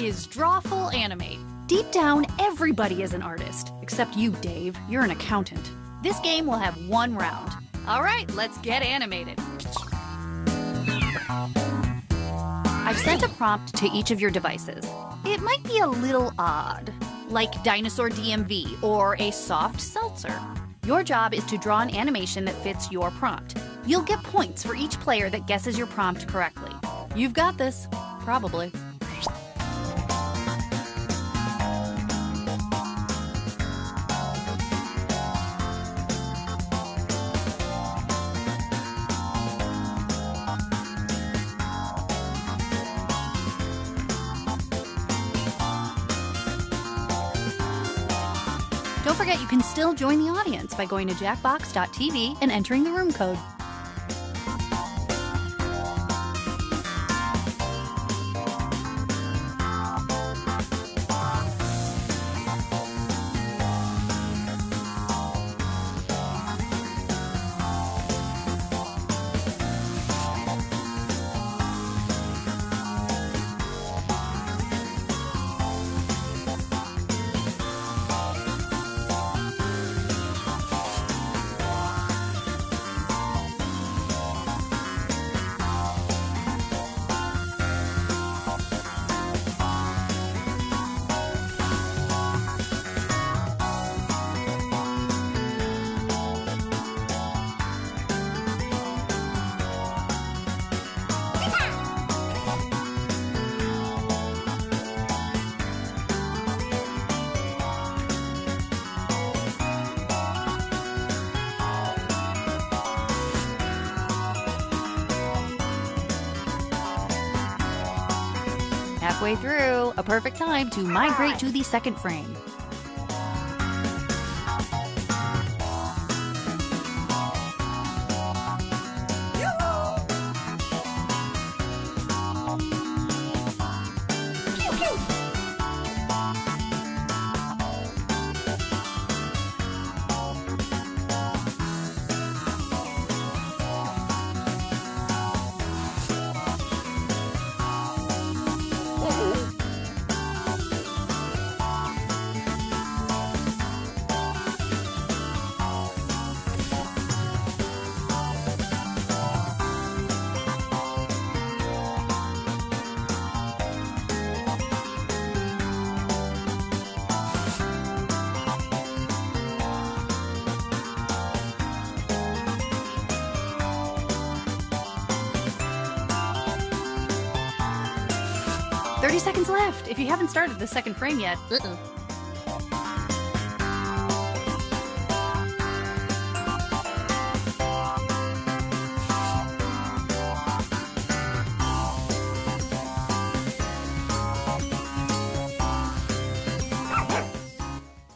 is Drawful Animate. Deep down, everybody is an artist. Except you, Dave. You're an accountant. This game will have one round. All right, let's get animated. I've sent a prompt to each of your devices. It might be a little odd, like Dinosaur DMV or a soft seltzer. Your job is to draw an animation that fits your prompt. You'll get points for each player that guesses your prompt correctly. You've got this, probably. Don't forget you can still join the audience by going to jackbox.tv and entering the room code. Halfway through, a perfect time to migrate to the second frame. "30 seconds left if you haven't started the second frame yet."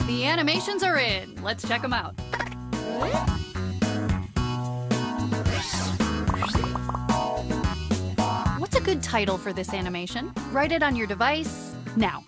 The animations are in. Let's check them out. What's a good title for this animation? Write it on your device now.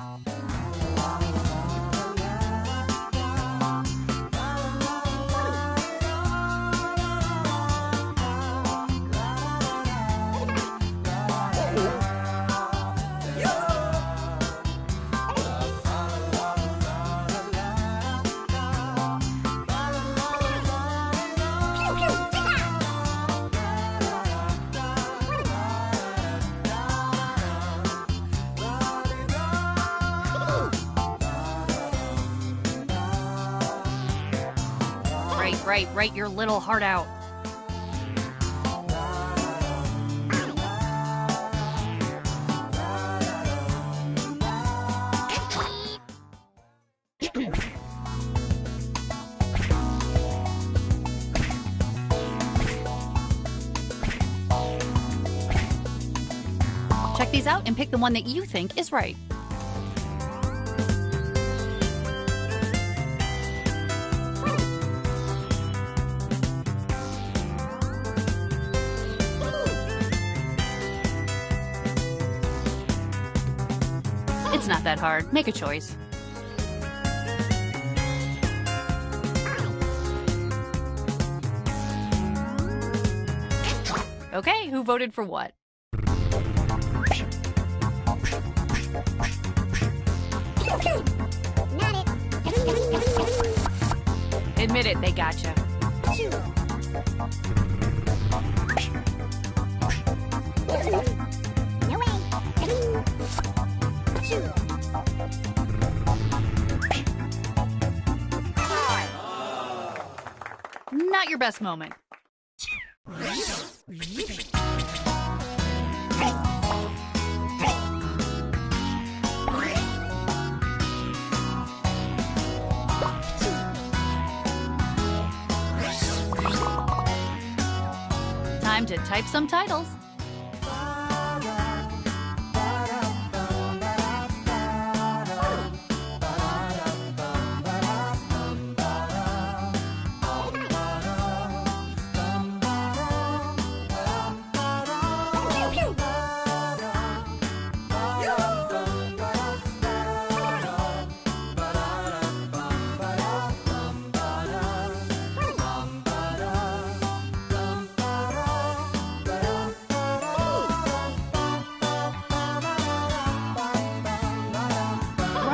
Write your little heart out. Check these out and pick the one that you think is right. It's not that hard. Make a choice. Okay, who voted for what? Admit it, they gotcha. Not your best moment. Time to type some titles.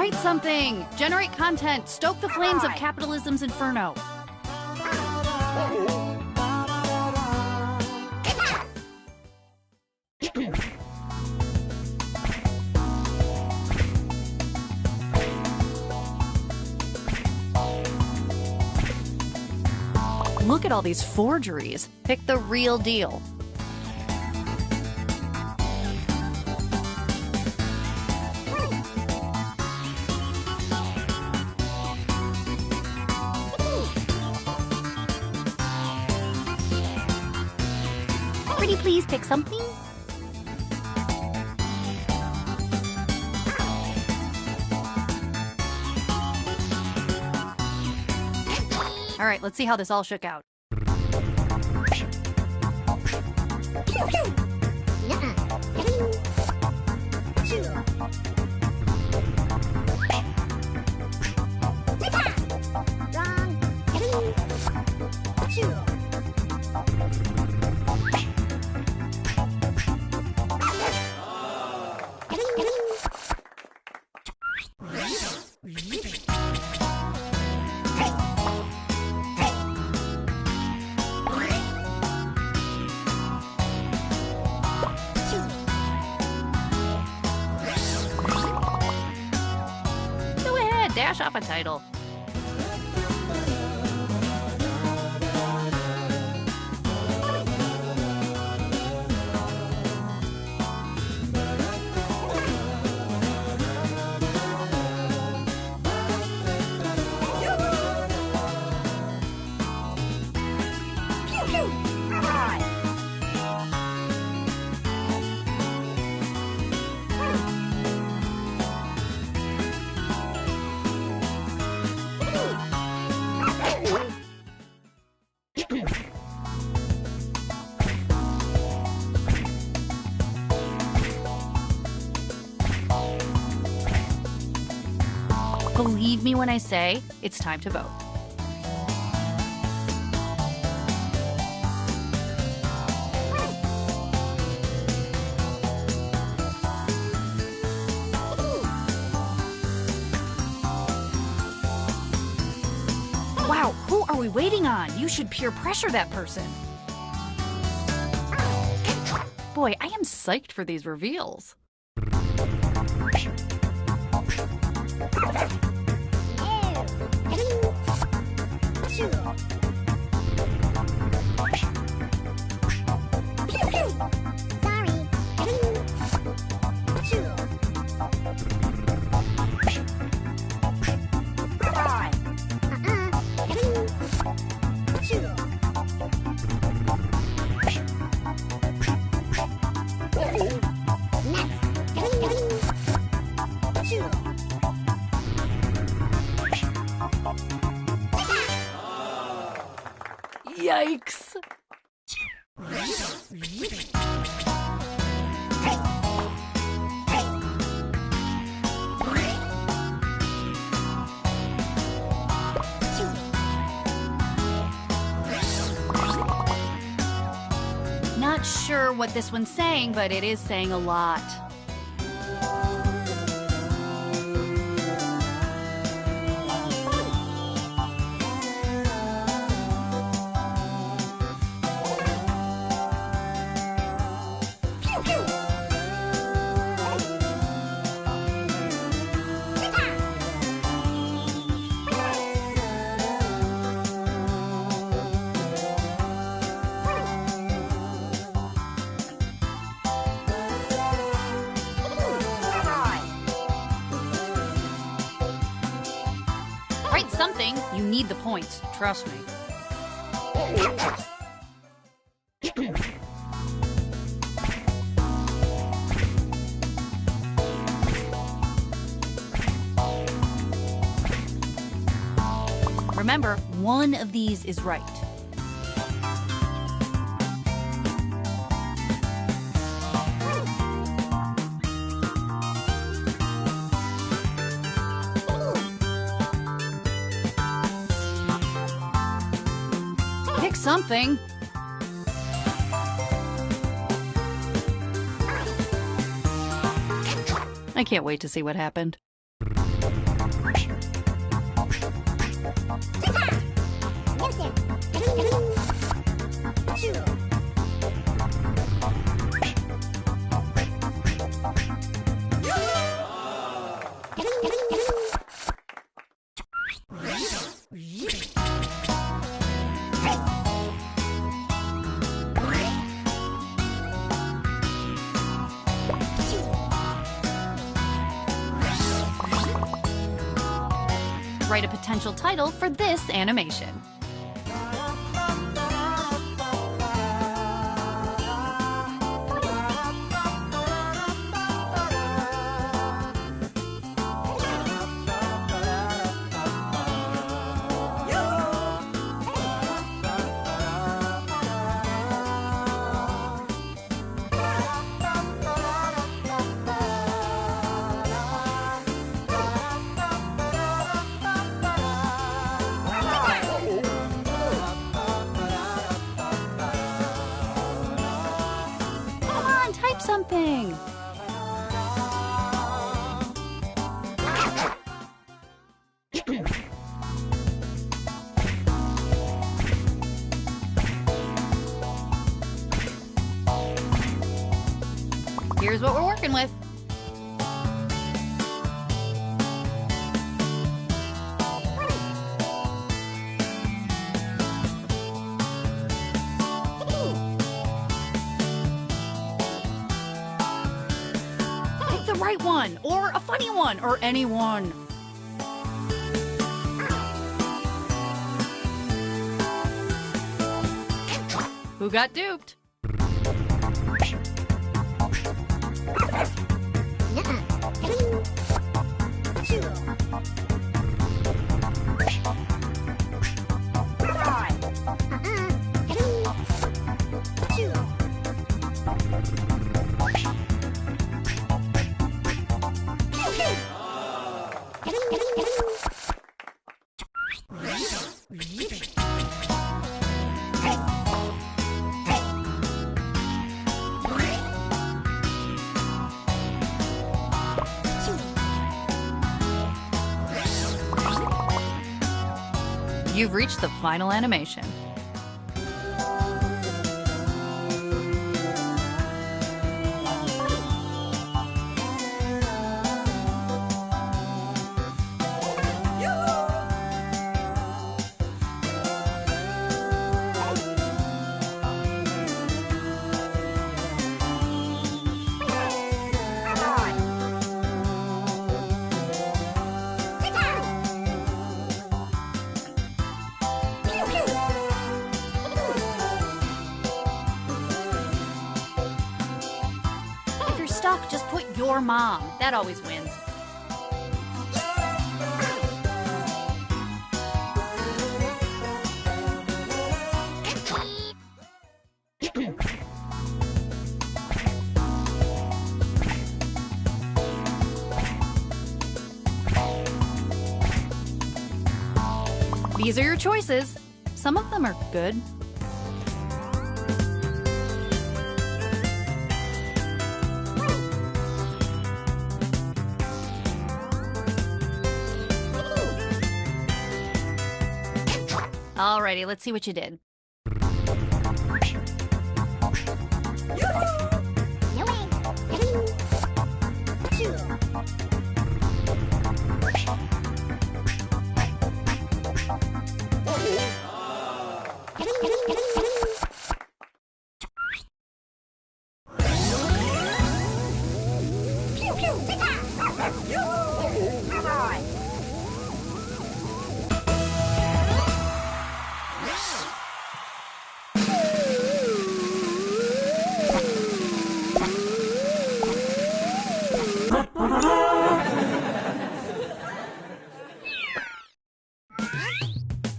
Write something! Generate content! Stoke the flames of capitalism's inferno! Look at all these forgeries. Pick the real deal. Pretty please pick something? All right, let's see how this all shook out. Go ahead, dash off a title. Believe me when I say it's time to vote. Wow, who are we waiting on? You should peer pressure that person. Boy, I am psyched for these reveals. Yikes! Not sure what this one's saying, but it is saying a lot. Write something, you need the points, trust me. Remember, one of these is right. Pick something. I can't wait to see what happened. Write a potential title for this animation. Type something. Here's what we're working with. The right one, or a funny one, or any one. Who got duped? You've reached the final animation. If you're stuck, just put your mom. That always wins. These are your choices. Some of them are good. Alrighty, let's see what you did.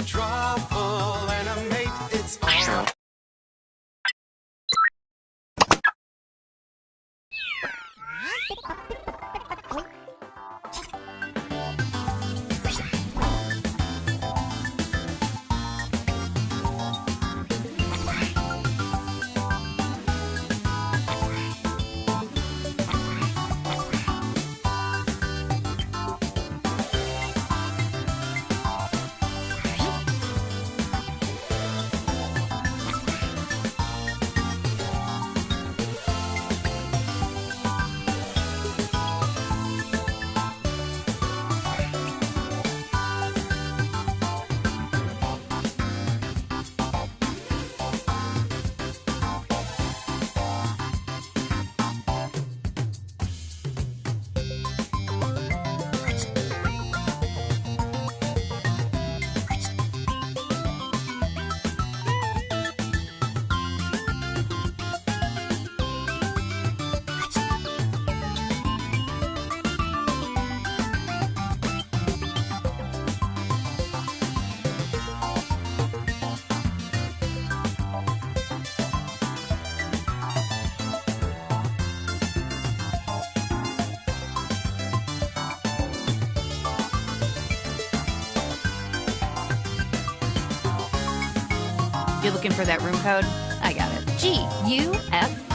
Truffle animate, it's all. You're looking for that room code? I got it. GUFA.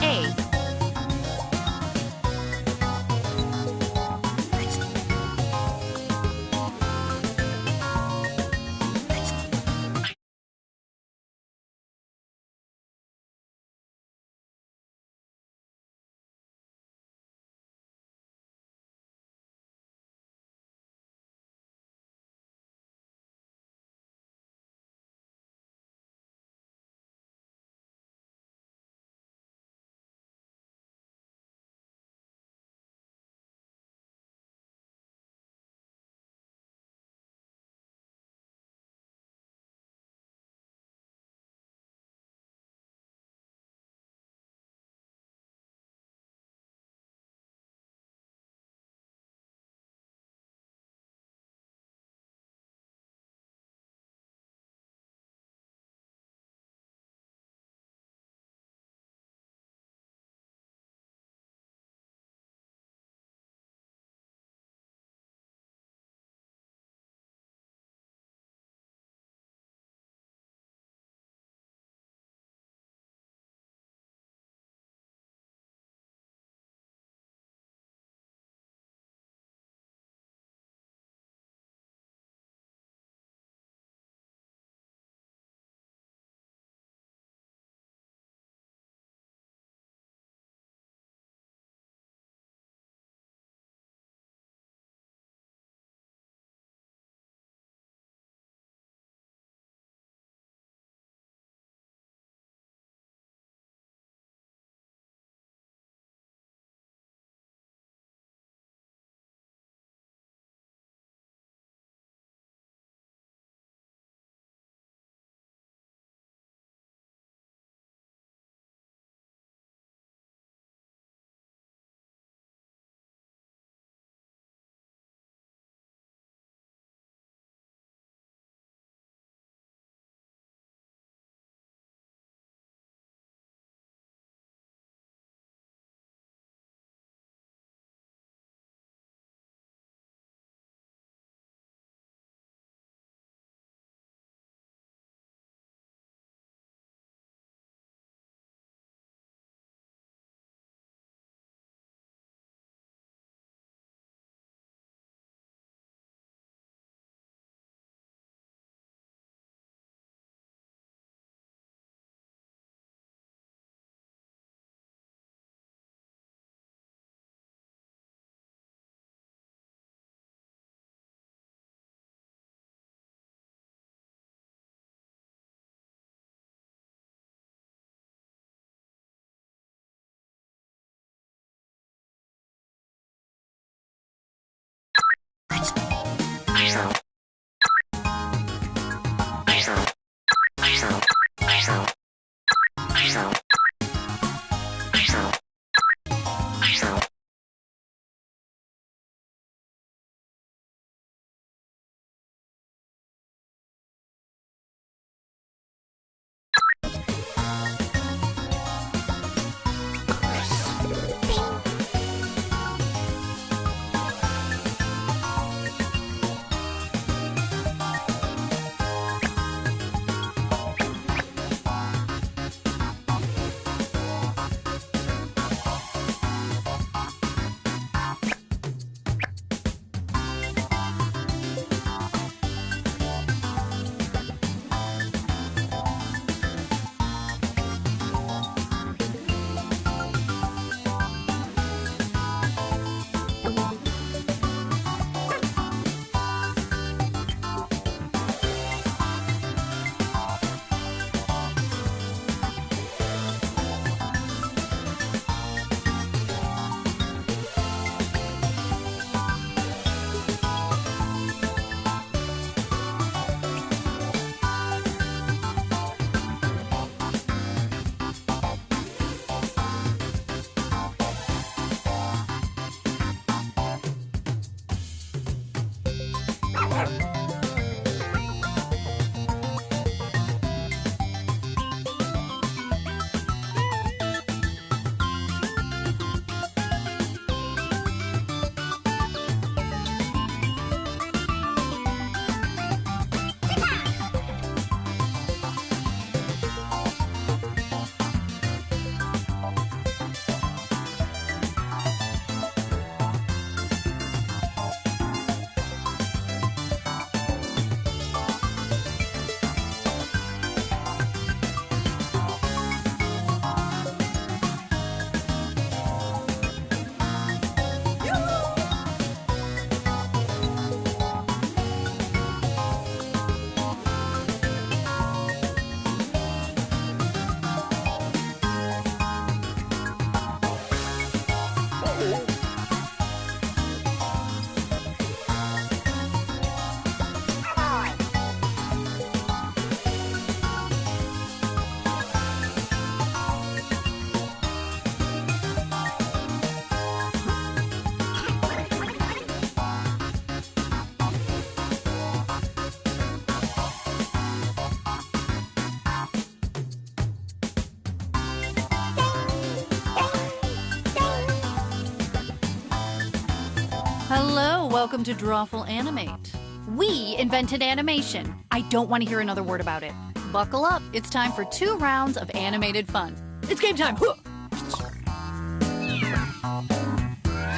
welcome to Drawful Animate. We invented animation. I don't want to hear another word about it. Buckle up, it's time for 2 rounds of animated fun. It's game time!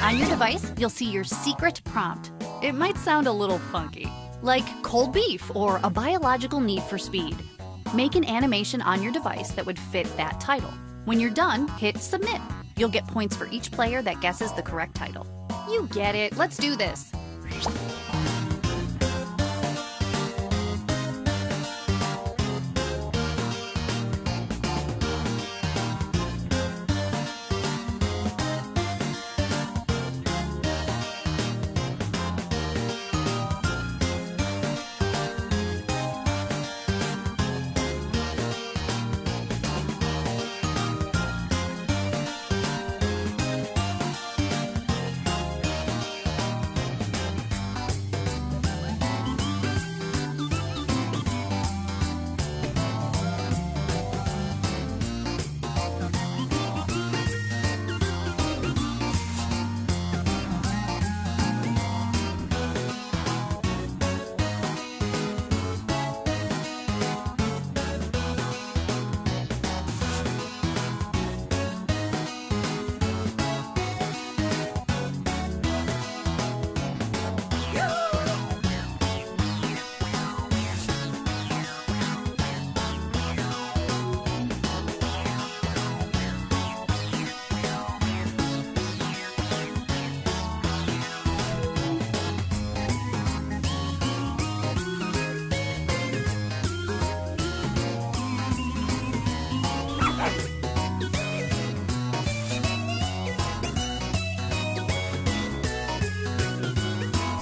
On your device, you'll see your secret prompt. It might sound a little funky, like cold beef or a biological need for speed. Make an animation on your device that would fit that title. When you're done, hit submit. You'll get points for each player that guesses the correct title. You get it, let's do this.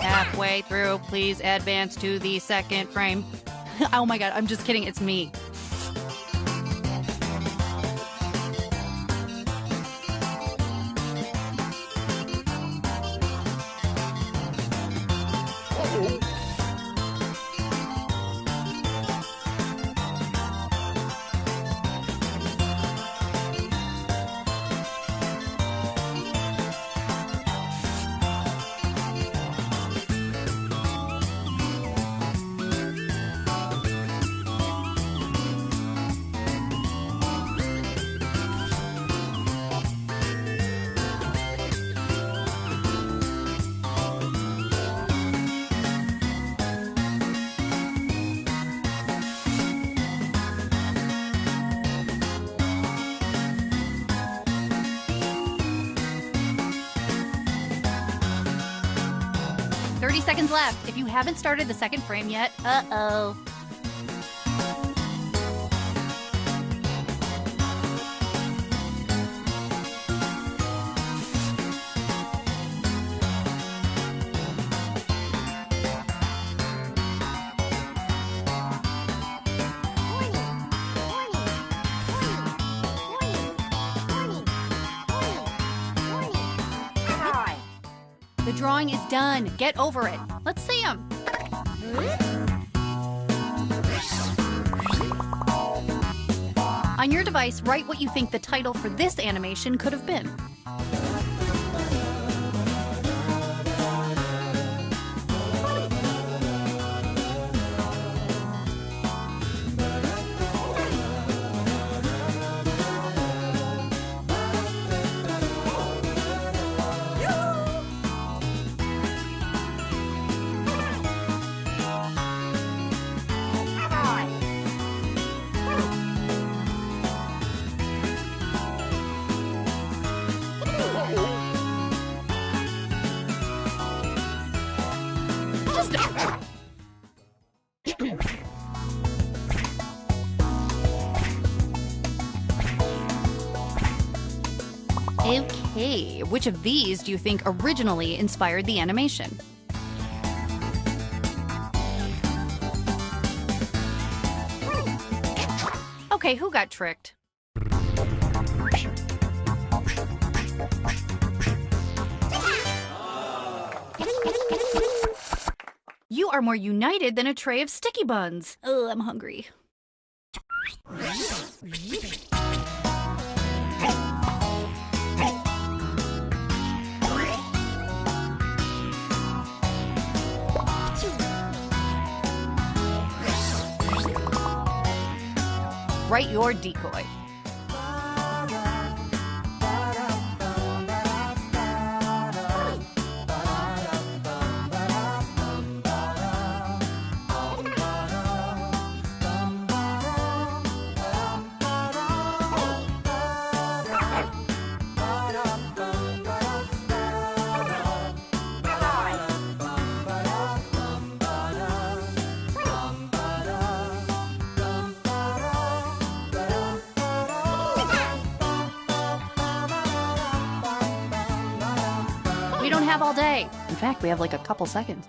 Halfway through, please advance to the second frame. Oh my god, I'm just kidding, it's me. Seconds left. If you haven't started the second frame yet, uh-oh. The drawing is done. Get over it. Let's see him. On your device, write what you think the title for this animation could have been. Okay, which of these do you think originally inspired the animation? Okay, who got tricked? You are more united than a tray of sticky buns. Oh, I'm hungry. write your decoy. We don't have all day. In fact, we have like a couple seconds.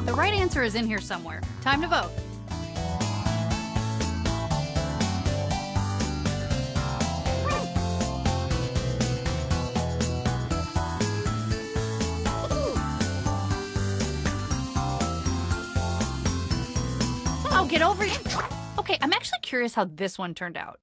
The right answer is in here somewhere. Time to vote. Oh, get over it. Okay, I'm actually curious how this one turned out.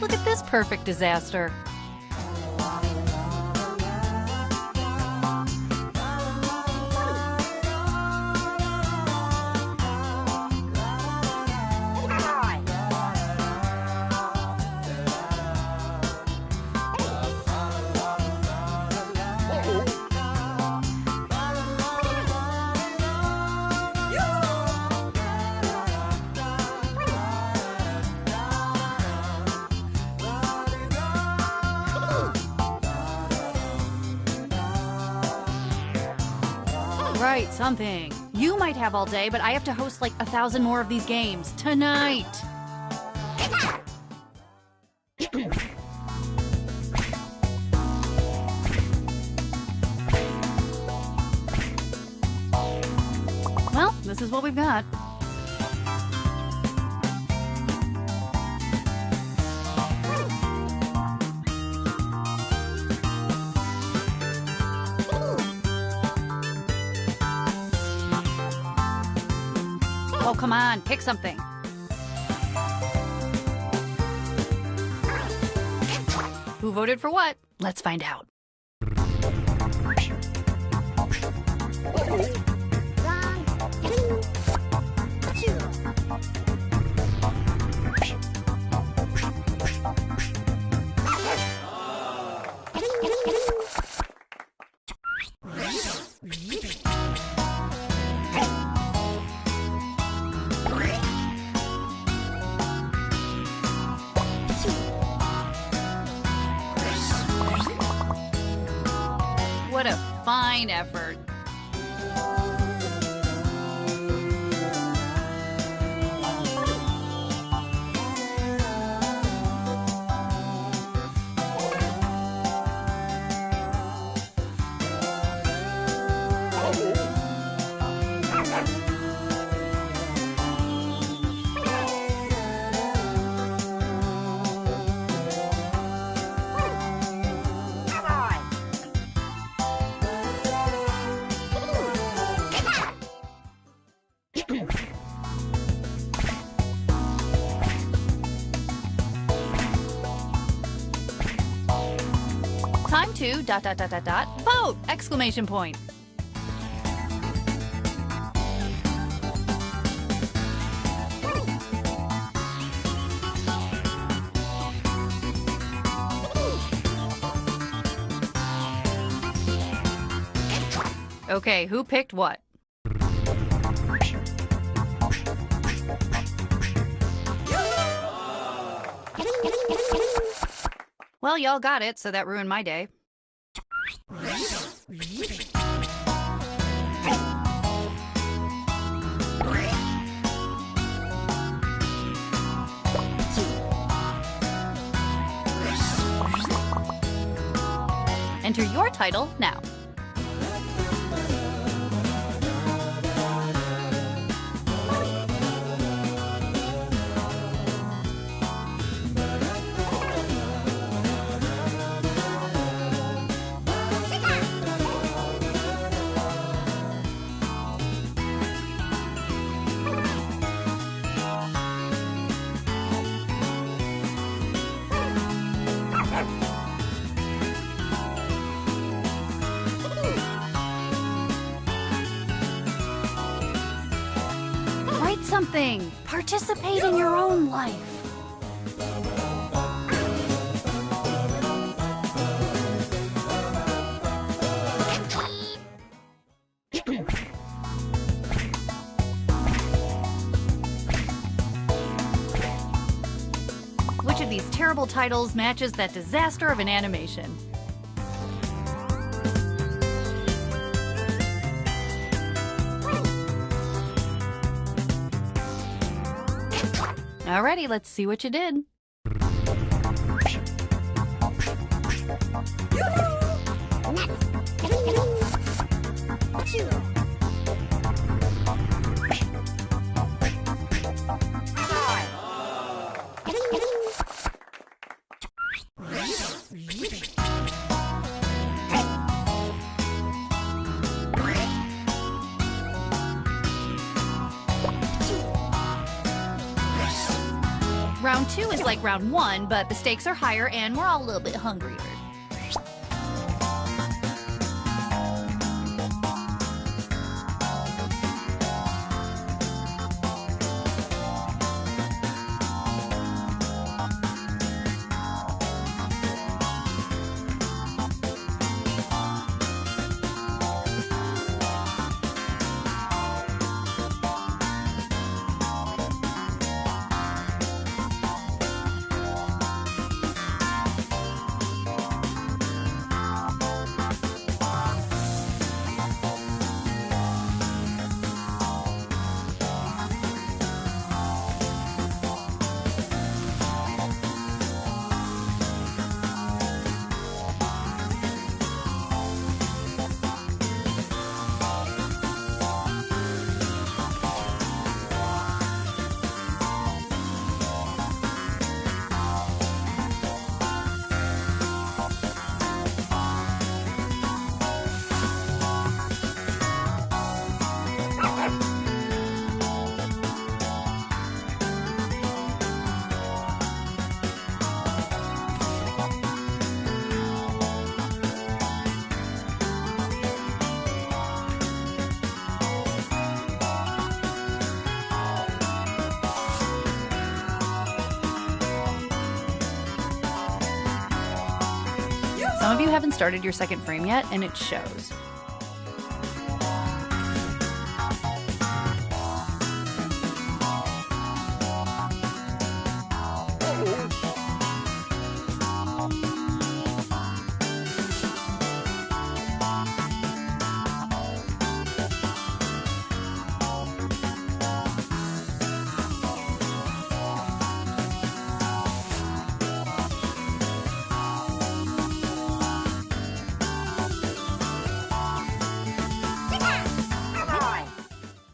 Look at this perfect disaster. Right, something. You might have all day, but I have to host like 1,000 more of these games tonight. Well, this is what we've got. Oh, come on, pick something. Who voted for what? Let's find out. What a fine effort. Time to ... vote! Exclamation point. Okay, who picked what? Well, y'all got it, so that ruined my day. Enter your title now. Write something. Participate in your own life. Which of these terrible titles matches that disaster of an animation? Alrighty, let's see what you did. Round 2 is like round 1, but the stakes are higher and we're all a little bit hungrier. Some of you haven't started your second frame yet, and it shows.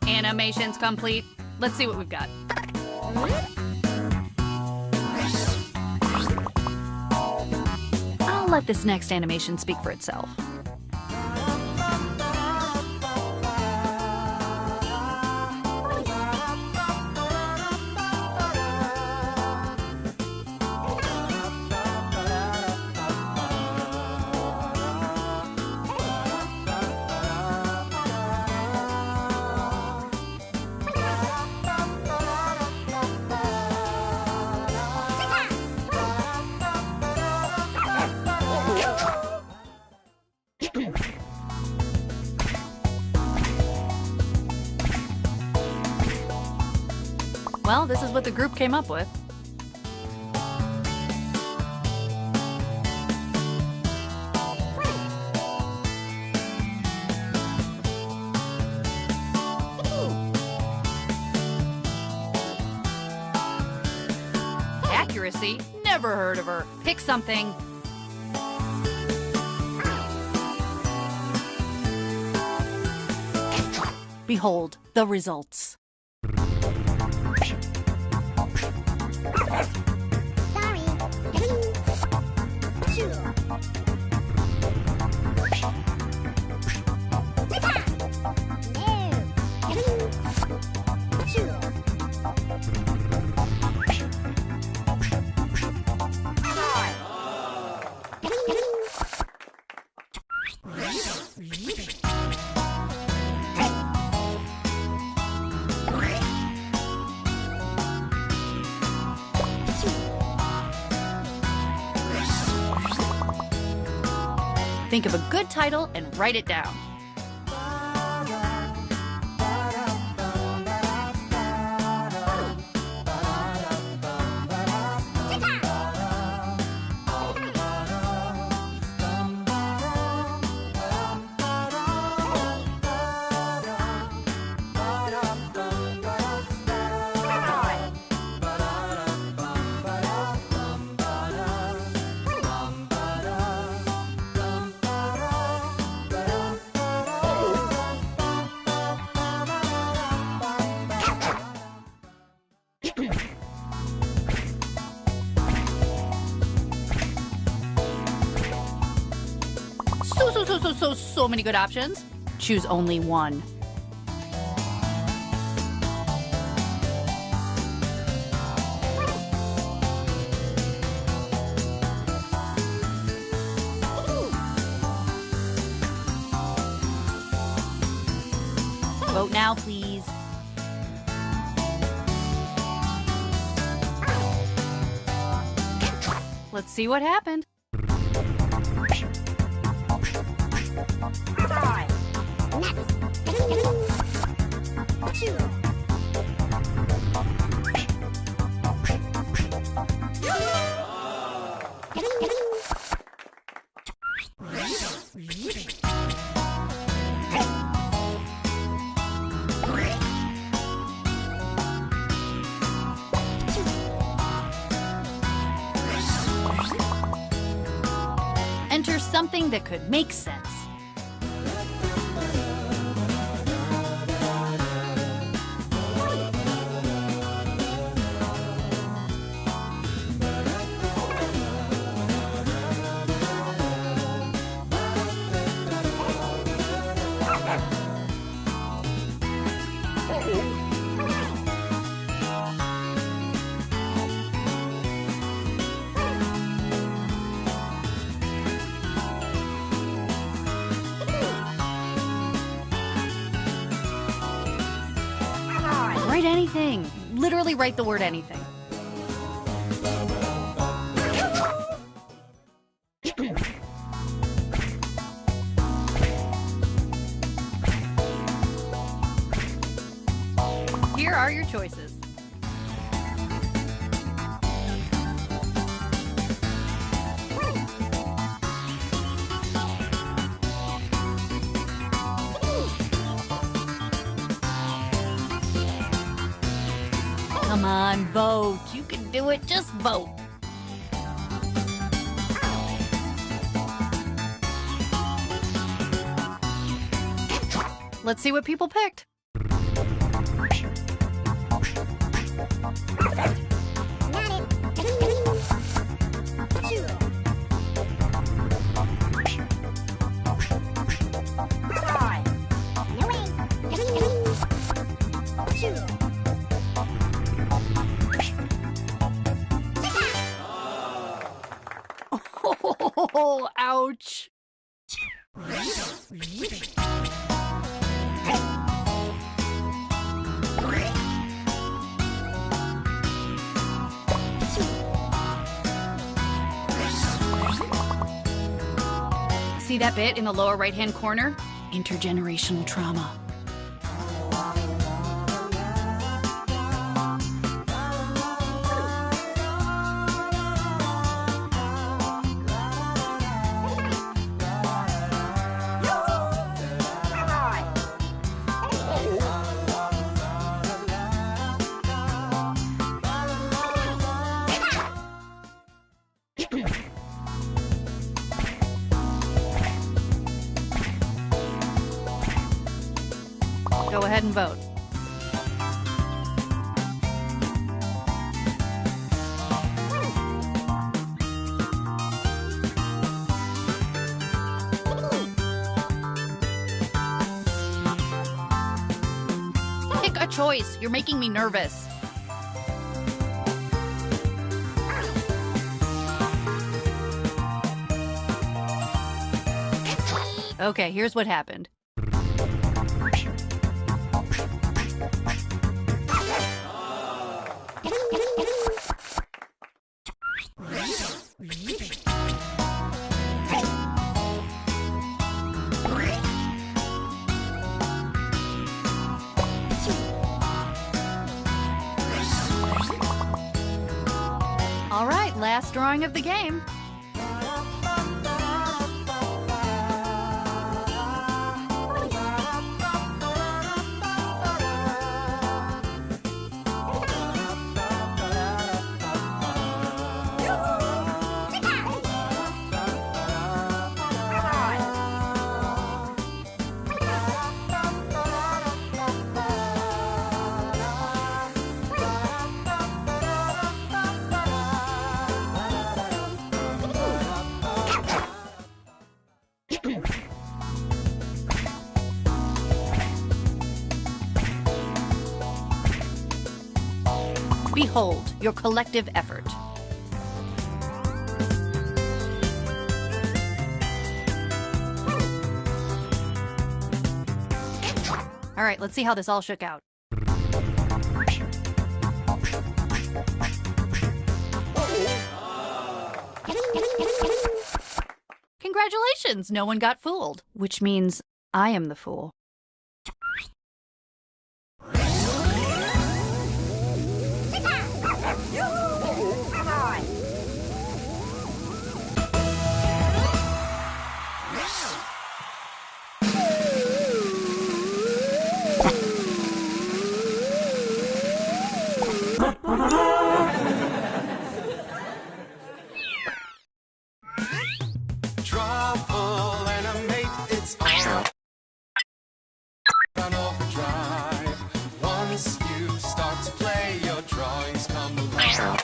Animation's complete. Let's see what we've got. I'll let this next animation speak for itself. Well, this is what the group came up with. Accuracy? Never heard of her. Pick something. Behold the results. Think of a good title and write it down. So many good options. Choose only one. Vote now, please. Let's see what happened. Enter something that could make sense. Write anything. Literally write the word anything. Here are your choices. Come on, vote. You can do it. Just vote. Let's see what people picked. Oh, ouch. See that bit in the lower right-hand corner? Intergenerational trauma. Go ahead and vote. Pick a choice. You're making me nervous. Okay, here's what happened. All right, last drawing of the game. Behold your collective effort. All right, let's see how this all shook out. Congratulations, no one got fooled, which means I am the fool. Trouble animate, it's all on overdrive. Once you start to play, your drawings come alive.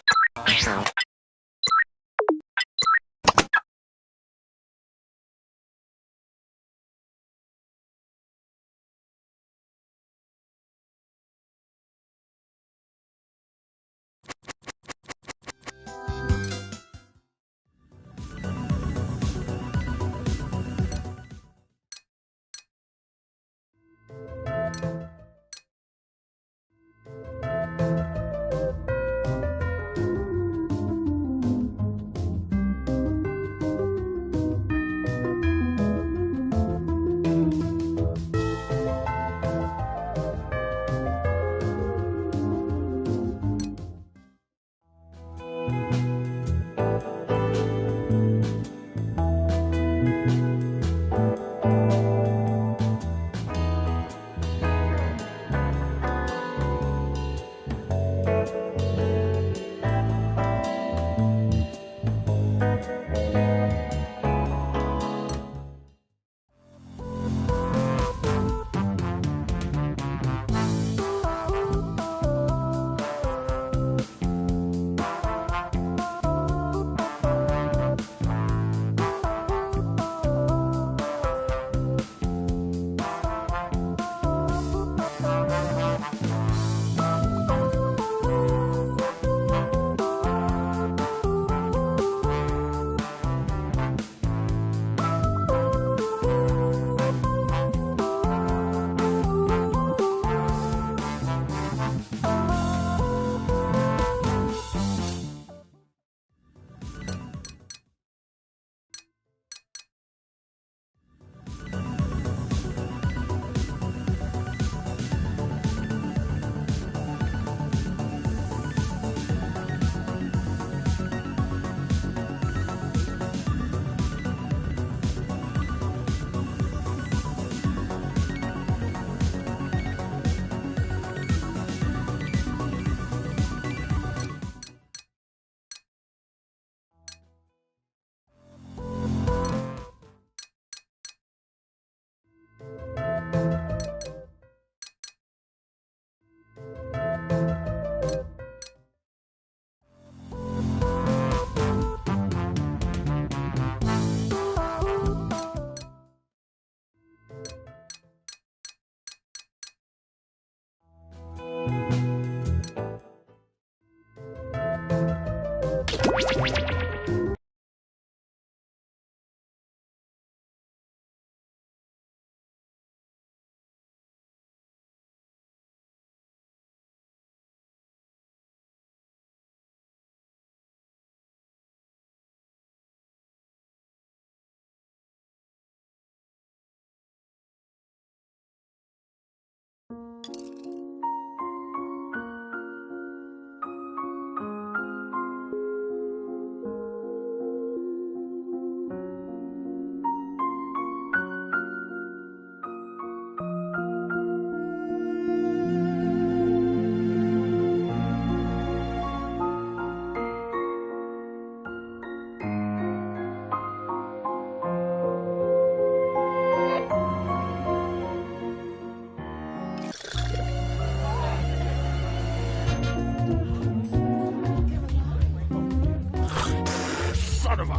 Son of a...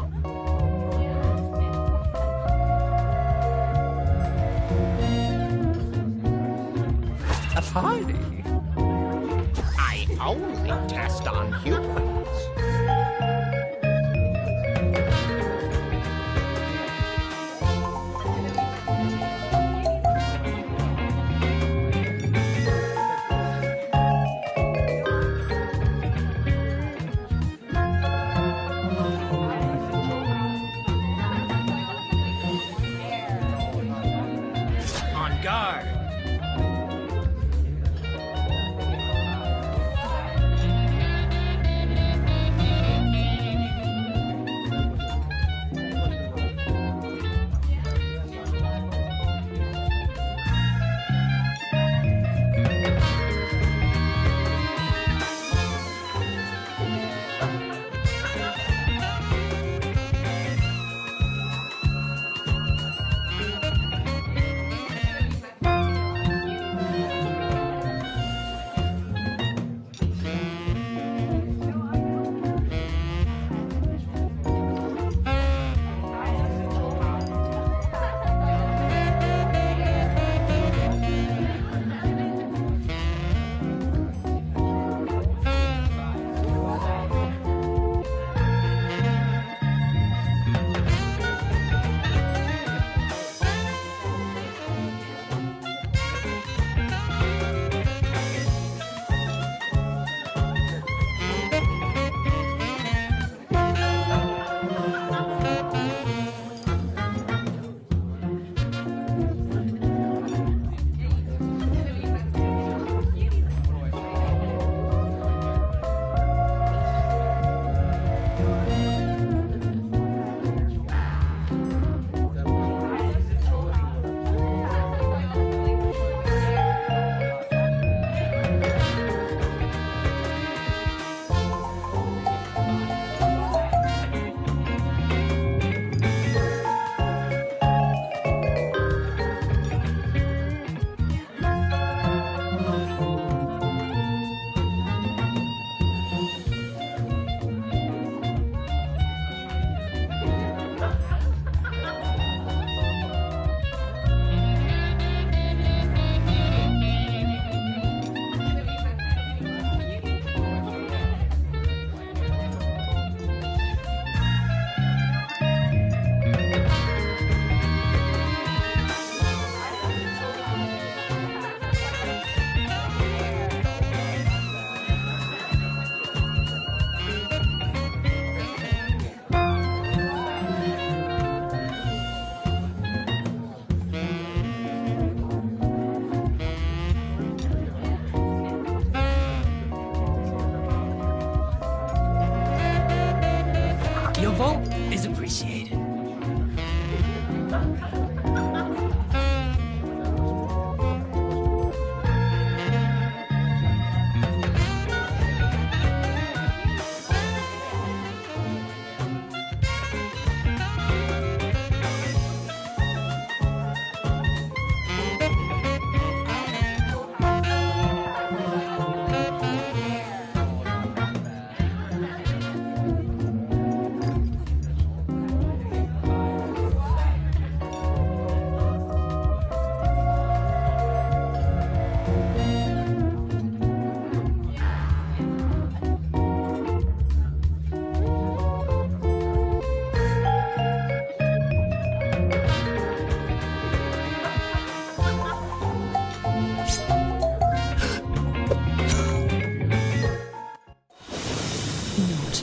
A party? I only test on humans. On guard.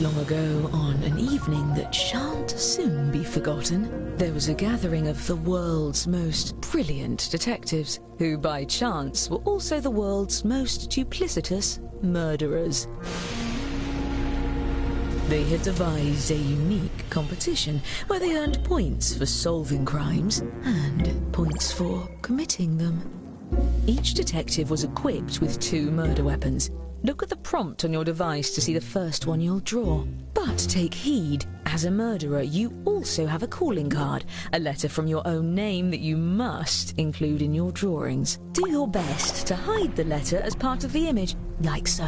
Not long ago, on an evening that shan't soon be forgotten, there was a gathering of the world's most brilliant detectives, who by chance were also the world's most duplicitous murderers. They had devised a unique competition where they earned points for solving crimes and points for committing them. Each detective was equipped with 2 murder weapons. Look at the prompt on your device to see the first one you'll draw. But take heed, as a murderer you also have a calling card, a letter from your own name that you must include in your drawings. Do your best to hide the letter as part of the image, like so.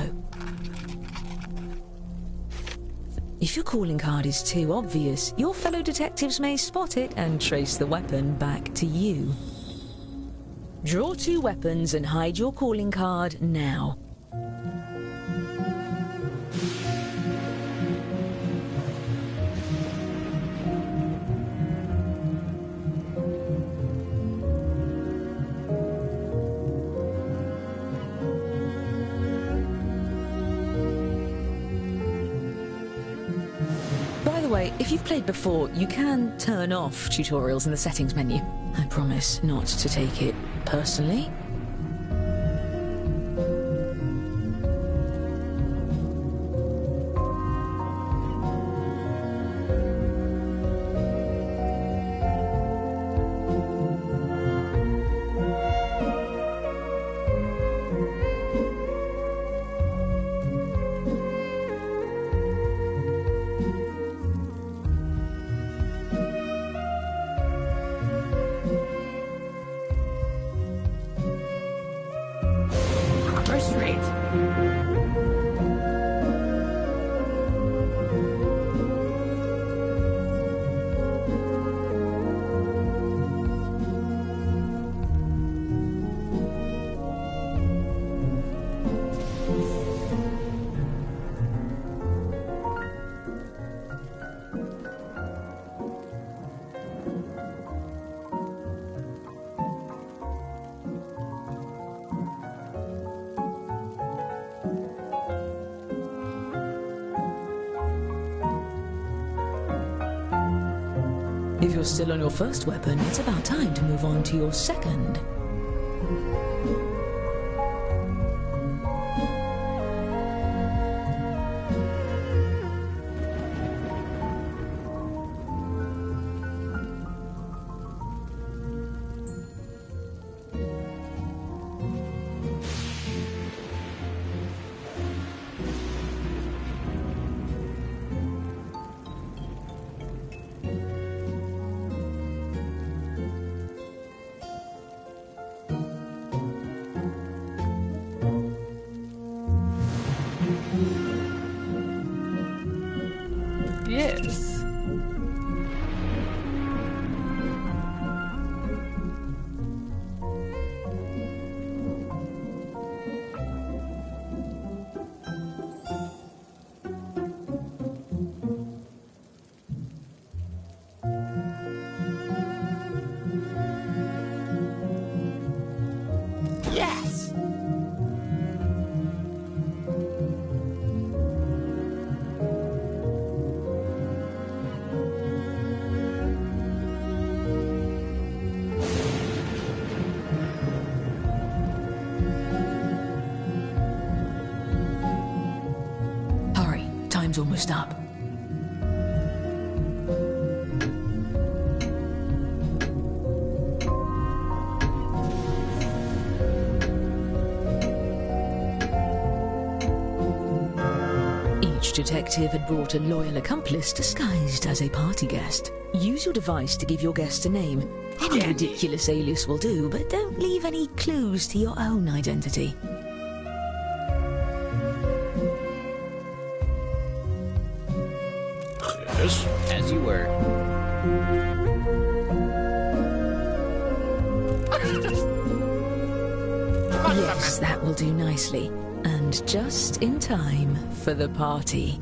If your calling card is too obvious, your fellow detectives may spot it and trace the weapon back to you. Draw 2 weapons and hide your calling card now. By the way, if you've played before, you can turn off tutorials in the settings menu. I promise not to take it personally. First rate. If you're still on your first weapon, it's about time to move on to your second. Yes. Yes. Hurry, time's almost up. Each detective had brought a loyal accomplice disguised as a party guest. Use your device to give your guest a name. Any ridiculous alias will do, but don't leave any clues to your own identity. Yes, as you were. Yes, that will do nicely. And just in time for the party.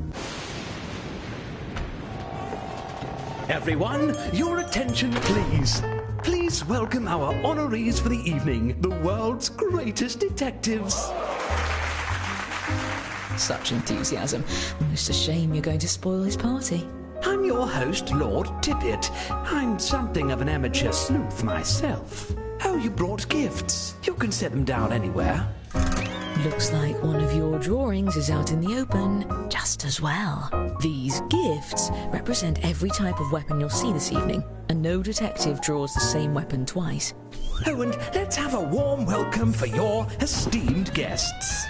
Everyone, your attention please. Please welcome our honorees for the evening, the world's greatest detectives. Such enthusiasm. Almost a shame you're going to spoil his party. I'm your host, Lord Tippet. I'm something of an amateur sleuth myself. Oh, you brought gifts. You can set them down anywhere. Looks like one of your drawings is out in the open just as well. These gifts represent every type of weapon you'll see this evening, and no detective draws the same weapon twice. Oh, and let's have a warm welcome for your esteemed guests.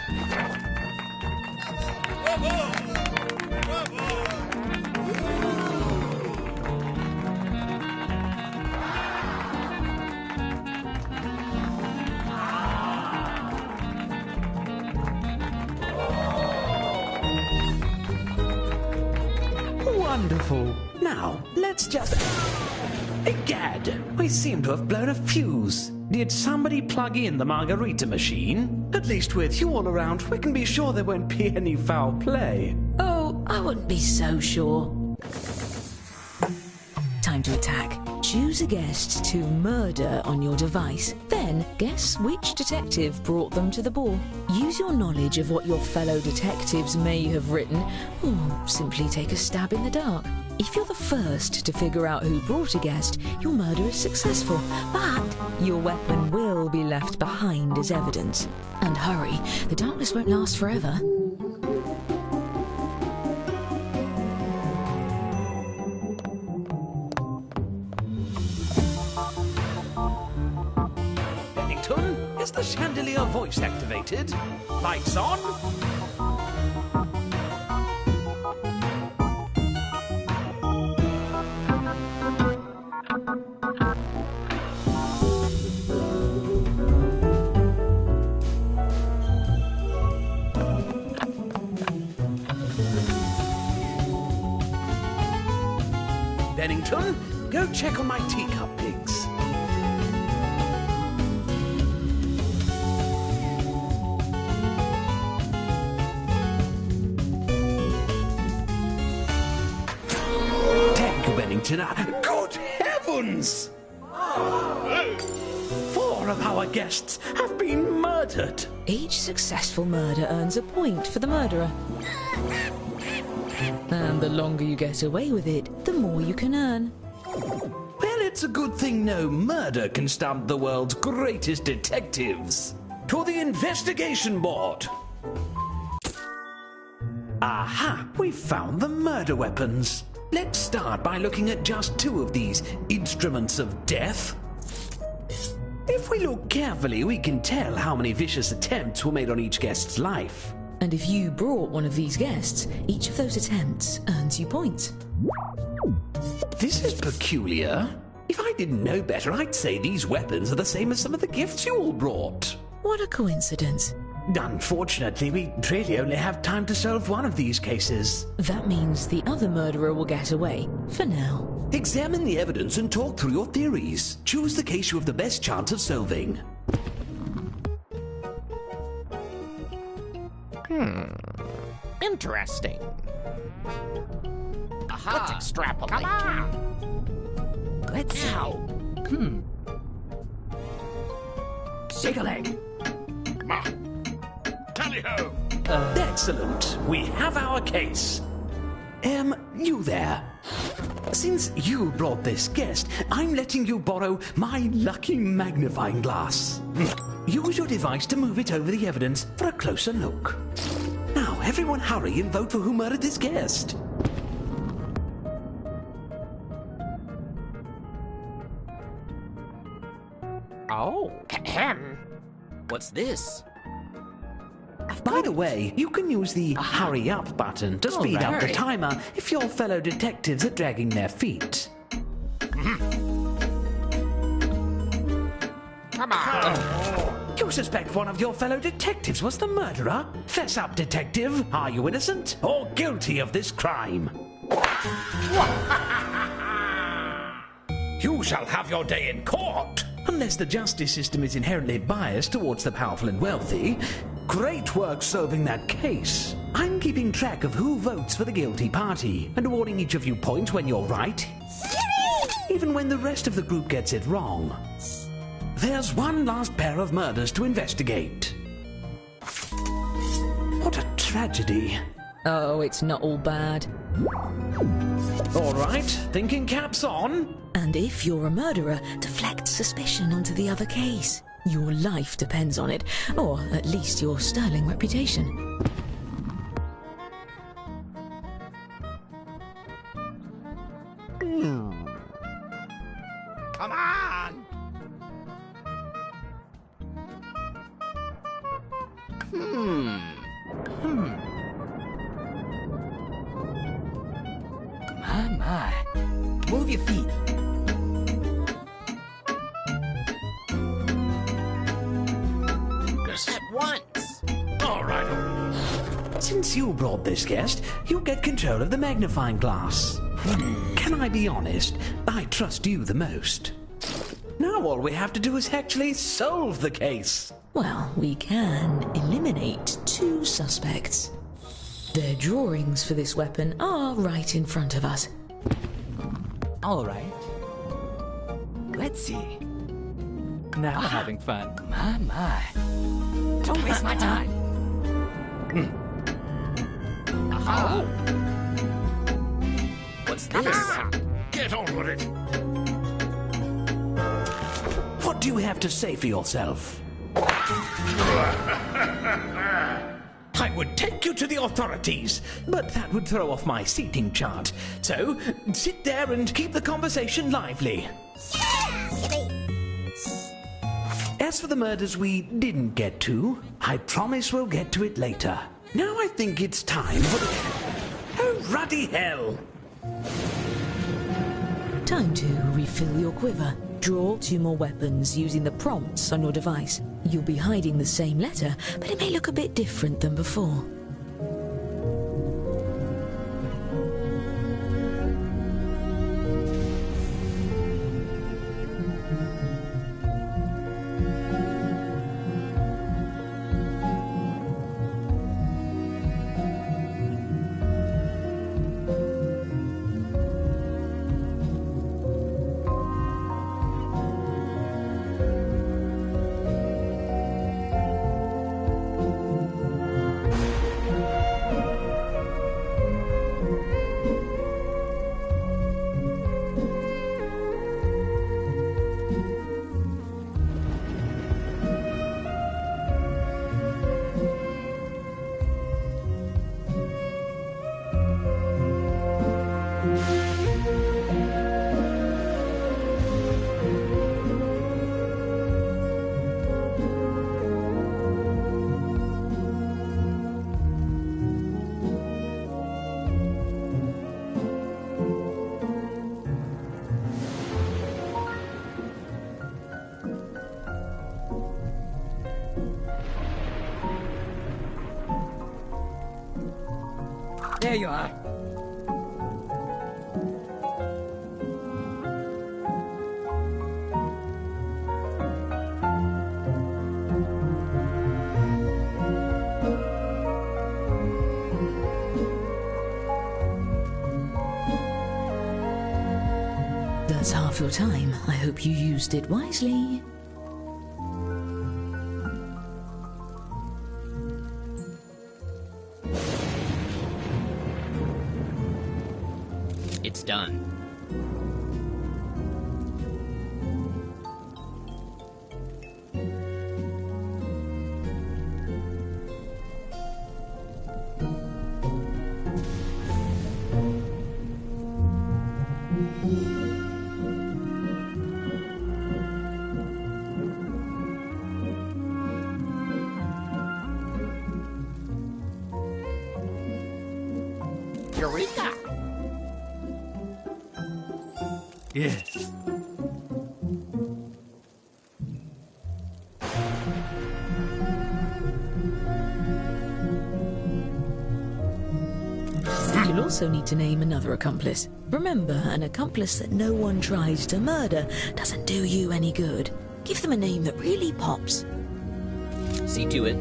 Wonderful. Now, let's just... Egad, we seem to have blown a fuse. Did somebody plug in the margarita machine? At least with you all around, we can be sure there won't be any foul play. Oh, I wouldn't be so sure. Time to attack. Choose a guest to murder on your device. Then guess which detective brought them to the ball. Use your knowledge of what your fellow detectives may have written, or simply take a stab in the dark. If you're the first to figure out who brought a guest, your murder is successful, but your weapon will be left behind as evidence. And hurry, the darkness won't last forever. Bennington, is the chandelier voice activated? Lights on? Bennington, go check on my teacup pigs. Thank you, Bennington. Good heavens! 4 of our guests have been murdered. Each successful murder earns a point for the murderer. And the longer you get away with it, the more you can earn. Well, it's a good thing no murder can stump the world's greatest detectives. To the investigation board. Aha, we've found the murder weapons. Let's start by looking at just 2 of these instruments of death. If we look carefully, we can tell how many vicious attempts were made on each guest's life. And if you brought one of these guests, each of those attempts earns you points. This is peculiar. If I didn't know better, I'd say these weapons are the same as some of the gifts you all brought. What a coincidence. Unfortunately, we really only have time to solve one of these cases. That means the other murderer will get away, for now. Examine the evidence and talk through your theories. Choose the case you have the best chance of solving. Interesting. Aha. Let's extrapolate. Come on. Let's see. Ow. Shake a leg. Tally-ho. Excellent. We have our case. You there. Since you brought this guest, I'm letting you borrow my lucky magnifying glass. Use your device to move it over the evidence for a closer look. Now, everyone hurry and vote for who murdered this guest. Oh. Ahem. What's this? By the way, you can use the hurry up button to speed up the hurry. timer if your fellow detectives are dragging their feet. Come on. You suspect one of your fellow detectives was the murderer? Fess up, detective. Are you innocent or guilty of this crime? You shall have your day in court. Unless the justice system is inherently biased towards the powerful and wealthy. Great work solving that case. I'm keeping track of who votes for the guilty party and awarding each of you points when you're right, even when the rest of the group gets it wrong. There's one last pair of murders to investigate. What a tragedy. Oh, it's not all bad. All right, thinking caps on. And if you're a murderer, deflect suspicion onto the other case. Your life depends on it, or at least your sterling reputation. Come on! My. Move your feet. At once! All right. Since you brought this guest, you get control of the magnifying glass. Can I be honest? I trust you the most. Now all we have to do is actually solve the case. Well, we can eliminate 2 suspects. Their drawings for this weapon are right in front of us. All right. Let's see. Now we're having fun. My. Don't waste my time. Oh! What's this? Get on with it! What do you have to say for yourself? I would take you to the authorities, but that would throw off my seating chart. So, sit there and keep the conversation lively. As for the murders we didn't get to, I promise we'll get to it later. Now I think it's time for the... Oh, ruddy hell! Time to refill your quiver. Draw 2 more weapons using the prompts on your device. You'll be hiding the same letter, but it may look a bit different than before. There you are. That's half your time. I hope you used it wisely. It's done. Eureka! Yes. You'll also need to name another accomplice. Remember, an accomplice that no one tries to murder doesn't do you any good. Give them a name that really pops. See to it.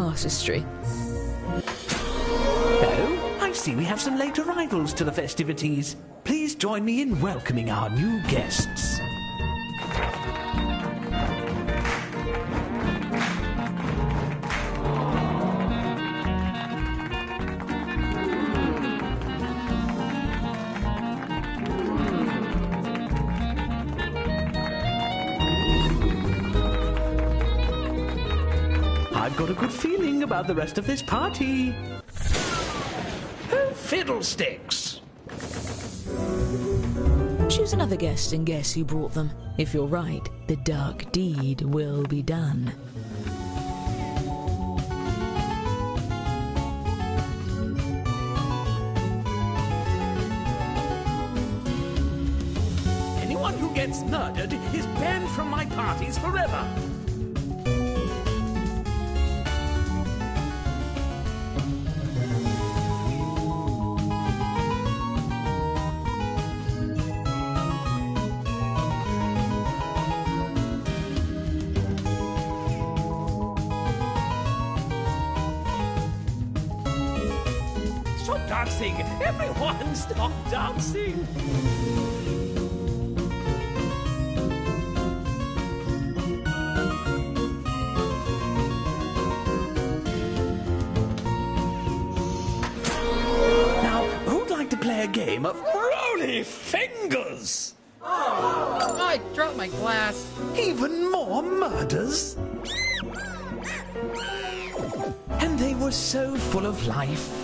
artistry. Oh, I see we have some late arrivals to the festivities. Please join me in welcoming our new guests. I've got a good feeling about the rest of this party. Oh, fiddlesticks! Choose another guest and guess who brought them. If you're right, the dark deed will be done. Anyone who gets murdered is banned from my parties forever. Stop dancing! Everyone stop dancing! Now, who'd like to play a game of Rolly Fingers? I dropped my glass. Even more murders? And they were so full of life.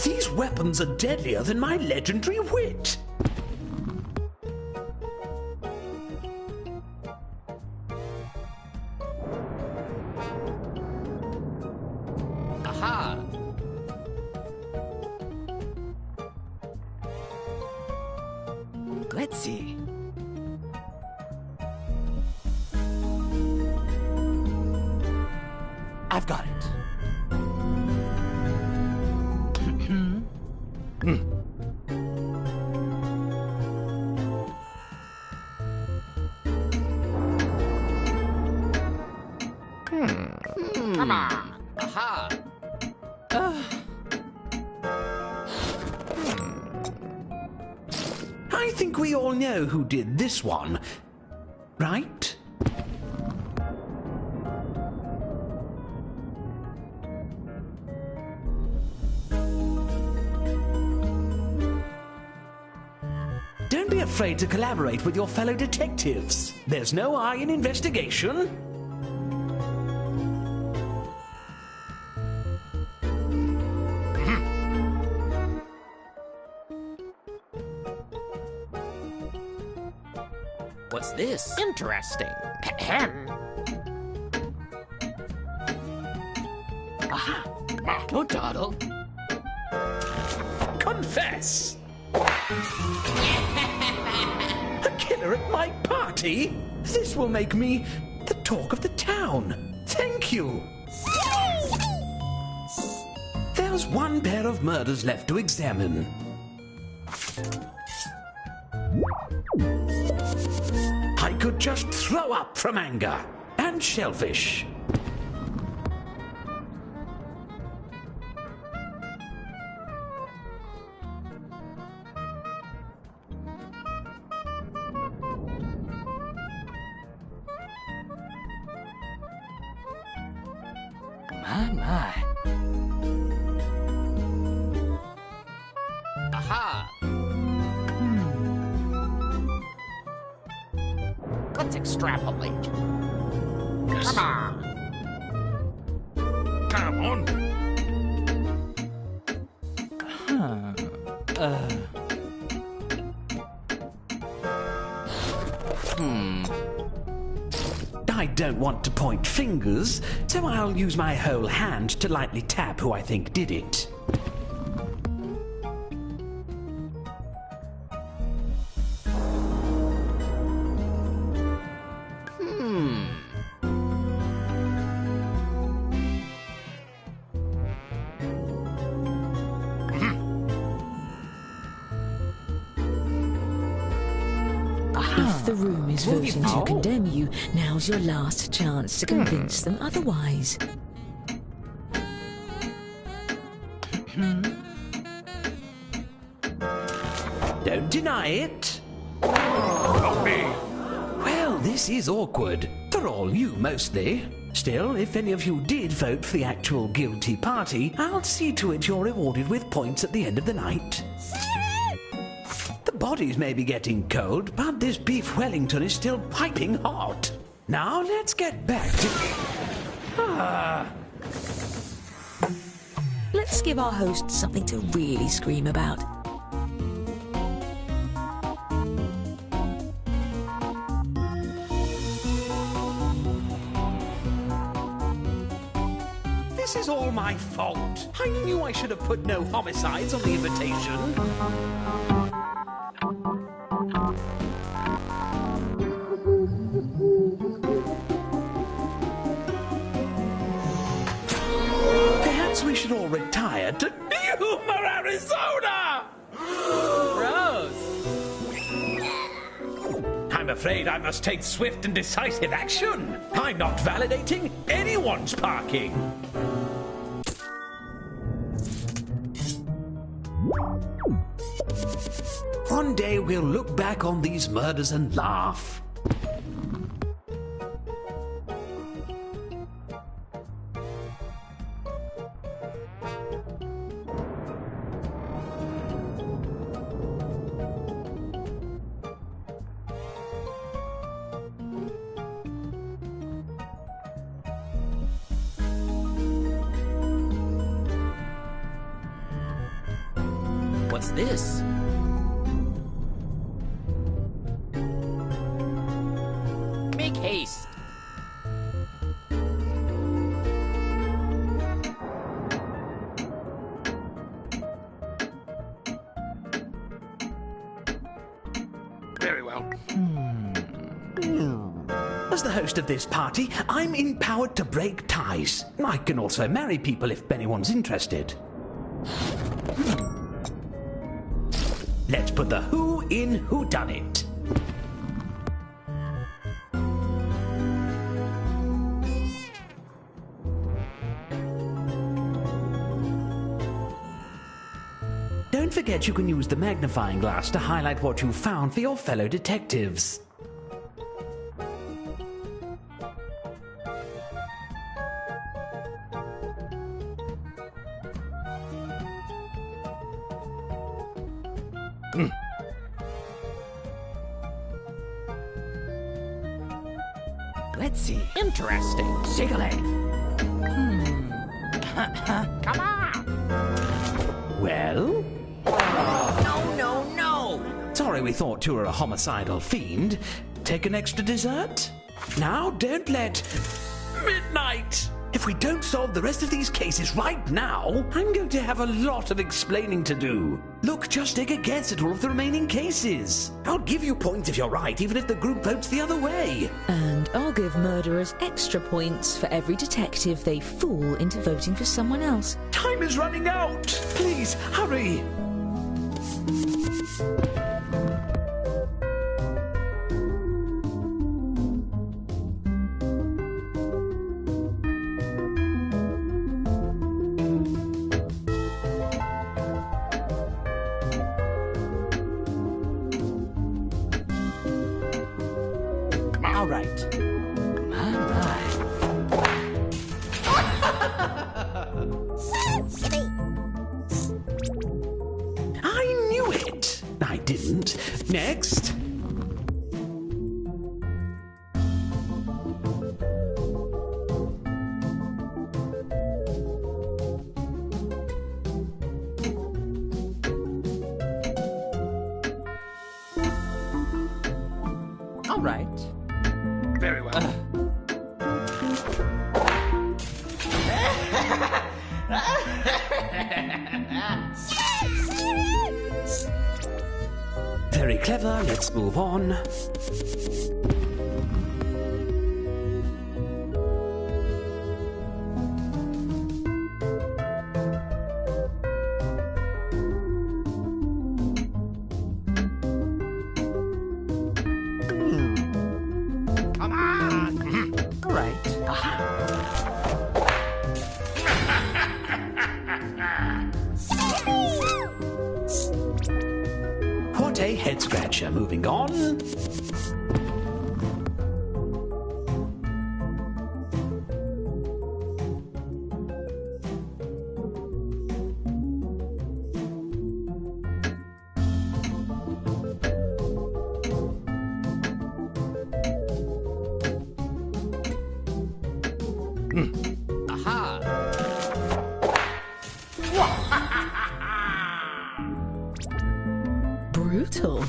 These weapons are deadlier than my legendary wit. Aha! Let's see. I've got it. Come on. Aha! I think we all know who did this one, right? Don't be afraid to collaborate with your fellow detectives. There's no I in investigation. What's this? Interesting. Ahem. Aha! Don't dawdle. Confess! A killer at my party? This will make me the talk of the town. Thank you. There's one pair of murders left to examine. I could just throw up from anger and shellfish. My. Aha! Let's extrapolate. Come on. Come on. I don't want to point fingers, so I'll use my whole hand to lightly tap who I think did it. If the room is voting to condemn you, now's your last chance to convince them otherwise. Don't deny it. Not me. Well, this is awkward. For all you, mostly. Still, if any of you did vote for the actual guilty party, I'll see to it you're rewarded with points at the end of the night. The bodies may be getting cold, but this beef Wellington is still piping hot. Now let's get back to... Let's give our host something to really scream about. This is all my fault. I knew I should have put no homicides on the invitation. Perhaps we should all retire to Yuma, Arizona! Gross. I'm afraid I must take swift and decisive action. I'm not validating anyone's parking. One day we'll look back on these murders and laugh. What's this? Make haste. Very well. As the host of this party, I'm empowered to break ties. I can also marry people if anyone's interested. Let's put the who in whodunit. Don't forget you can use the magnifying glass to highlight what you found for your fellow detectives. Let's see. Interesting. Jiggly. Come on. Well? No. Sorry we thought you were a homicidal fiend. Take an extra dessert? Now don't let... Midnight! If we don't solve the rest of these cases right now, I'm going to have a lot of explaining to do. Look, just take a guess at all of the remaining cases. I'll give you points if you're right, even if the group votes the other way. And I'll give murderers extra points for every detective they fool into voting for someone else. Time is running out! Please, hurry! All right. My. I knew it! I didn't. Next. All right. Very well. Very clever. Let's move on. a head-scratcher. Moving on. Brutal.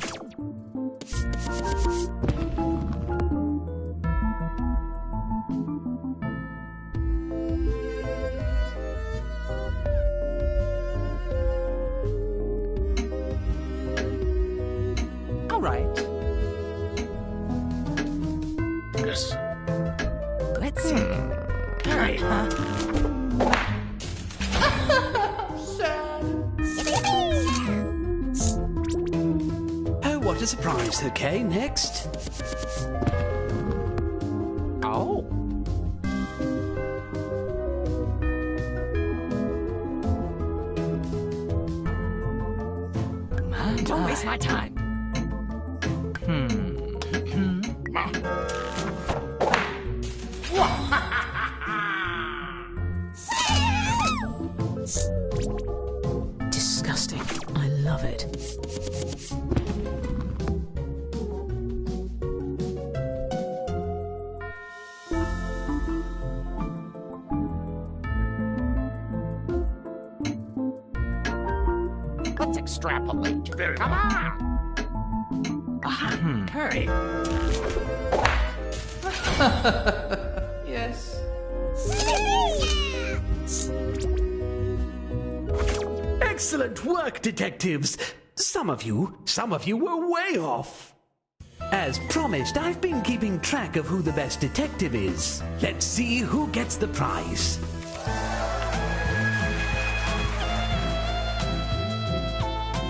All right. Yes. Let's see. Hurry. Oh, what a surprise. Okay, next. Oh. Don't waste my time. Disgusting. I love it. Let's extrapolate. Very Come well. on. Hurry. Yes. Excellent work, detectives. Some of you were way off. As promised, I've been keeping track of who the best detective is. Let's see who gets the prize.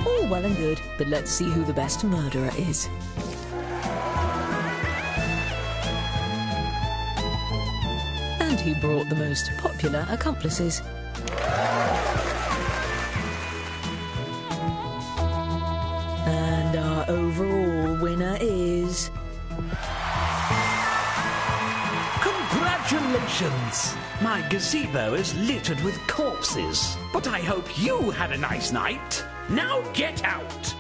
All well and good, but let's see who the best murderer is. And who brought the most popular accomplices. And our overall winner is... Congratulations! My gazebo is littered with corpses. But I hope you had a nice night. Now get out!